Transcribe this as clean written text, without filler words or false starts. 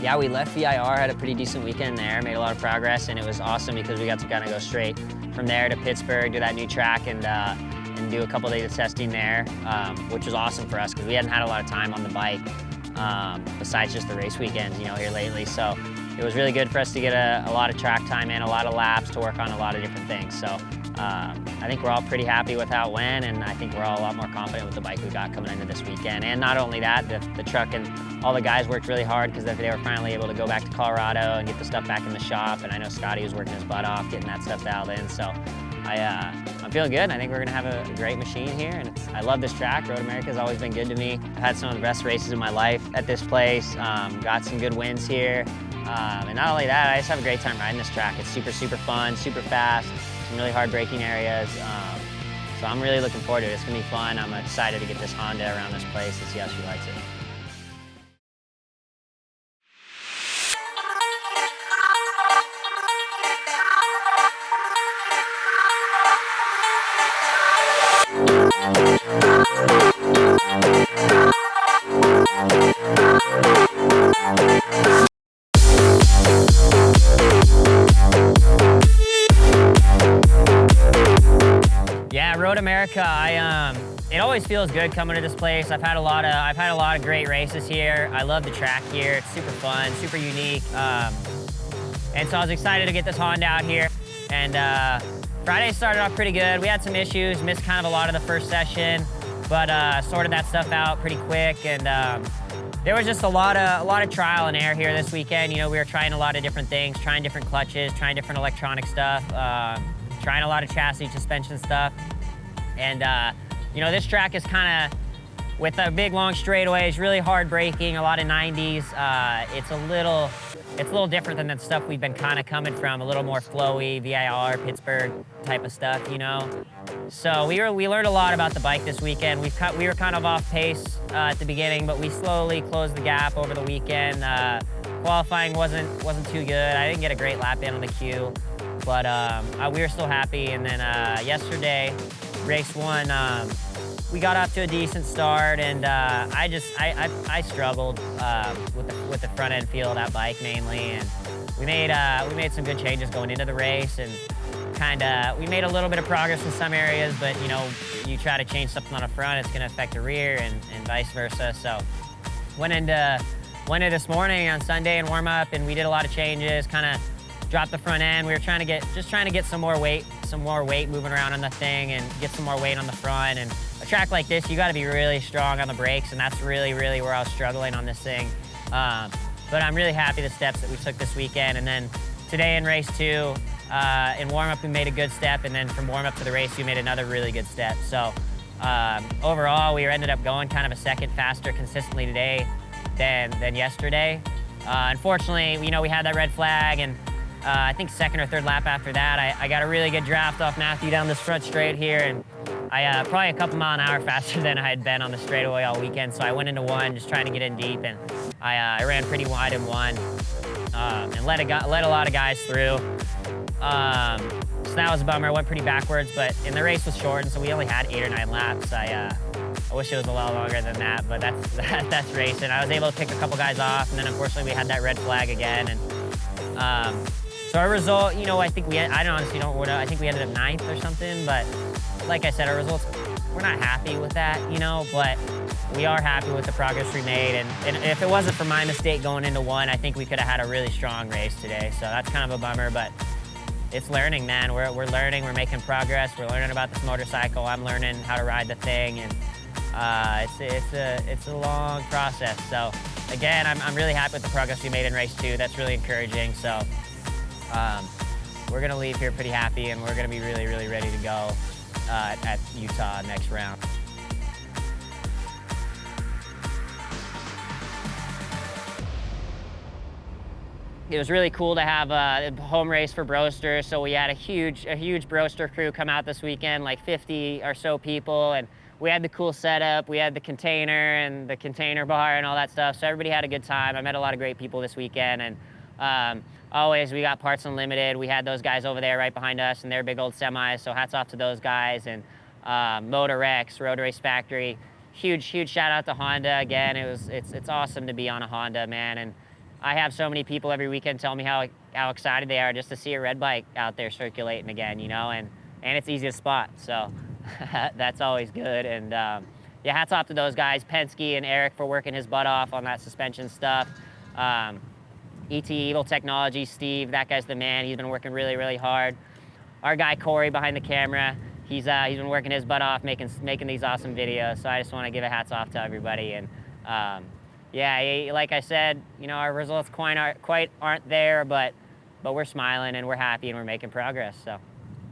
Yeah, we left VIR, had a pretty decent weekend there, made a lot of progress, and it was awesome because we got to kind of go straight from there to Pittsburgh, do that new track, and do a couple days of testing there, which was awesome for us because we hadn't had a lot of time on the bike besides just the race weekends, here lately. So it was really good for us to get a lot of track time in, a lot of laps to work on a lot of different things. So I think we're all pretty happy with how it went, and I think we're all a lot more confident with the bike we got coming into this weekend. And not only that, the truck and all the guys worked really hard because they were finally able to go back to Colorado and get the stuff back in the shop. And I know Scotty was working his butt off getting that stuff dialed in. So I'm feeling good. I think we're gonna have a great machine here, and I love this track. MotoAmerica has always been good to me. I've had some of the best races in my life at this place. Got some good wins here. And not only that, I just have a great time riding this track. It's super, super fun, super fast, some really hard braking areas. So I'm really looking forward to it. It's gonna be fun. I'm excited to get this Honda around this place and see how she likes it. Yeah, MotoAmerica, it always feels good coming to this place. I've had a lot of great races here. I love the track here. It's super fun, super unique. And so I was excited to get this Honda out here. And Friday started off pretty good. We had some issues, missed kind of a lot of the first session, but sorted that stuff out pretty quick. And there was just a lot of trial and error here this weekend. We were trying a lot of different things, trying different clutches, trying different electronic stuff, trying a lot of chassis suspension stuff. And this track is kind of, with a big long straightaways, really hard braking, a lot of 90s. It's a little different than the stuff we've been kind of coming from, a little more flowy, VIR, Pittsburgh type of stuff, So we learned a lot about the bike this weekend. We were kind of off pace at the beginning, but we slowly closed the gap over the weekend. Qualifying wasn't too good. I didn't get a great lap in on the queue, but we were still happy. And then yesterday, race one, we got off to a decent start, and I struggled with the front end feel of that bike mainly, and we made some good changes going into the race, and we made a little bit of progress in some areas, but you try to change something on the front, it's going to affect the rear, and vice versa. So went into this morning on Sunday and warm up, and we did a lot of changes, kind of dropped the front end. We were trying to get some more weight moving around on the thing and get some more weight on the front. And a track like this, you got to be really strong on the brakes, and that's really, really where I was struggling on this thing. But I'm really happy the steps that we took this weekend. And then today in race two, in warm-up we made a good step, and then from warm-up to the race we made another really good step. So overall we ended up going kind of a second faster consistently today than yesterday. Unfortunately, we had that red flag, and I think second or third lap after that, I got a really good draft off Matthew down this front straight here, and I probably a couple mile an hour faster than I had been on the straightaway all weekend. So I went into one, just trying to get in deep, and I ran pretty wide in one, and let a lot of guys through. So that was a bummer. Went pretty backwards, but the race was short, and so we only had 8 or 9 laps. I wish it was a lot longer than that, but that's racing. I was able to pick a couple guys off, and then unfortunately we had that red flag again, and so our result, I think I think we ended up 9th or something, but like I said, our results, we're not happy with that, but we are happy with the progress we made. And if it wasn't for my mistake going into one, I think we could have had a really strong race today. So that's kind of a bummer, but it's learning, man. We're learning, we're making progress. We're learning about this motorcycle. I'm learning how to ride the thing, and it's a long process. So again, I'm really happy with the progress we made in race 2. That's really encouraging. So we're gonna leave here pretty happy, and we're gonna be really, really ready to go at Utah next round. It was really cool to have a home race for Broaster. So we had a huge Broaster crew come out this weekend, like 50 or so people, and we had the cool setup. We had the container and the container bar and all that stuff. So everybody had a good time. I met a lot of great people this weekend, and always we got Parts Unlimited. We had those guys over there right behind us, and they're big old semis. So hats off to those guys, and MotoRex, Road Race Factory. Huge shout out to Honda again. It's awesome to be on a Honda, man, and I have so many people every weekend tell me how excited they are just to see a red bike out there circulating again, you know, and it's easy to spot. So that's always good. And yeah, hats off to those guys, Penske and Eric, for working his butt off on that suspension stuff. ET Evil Technology, Steve, that guy's the man. He's been working really, really hard. Our guy Corey behind the camera, he's been working his butt off making these awesome videos. So I just want to give a hats off to everybody. And yeah, like I said, you know, our results quite aren't there, but we're smiling and we're happy and we're making progress. So.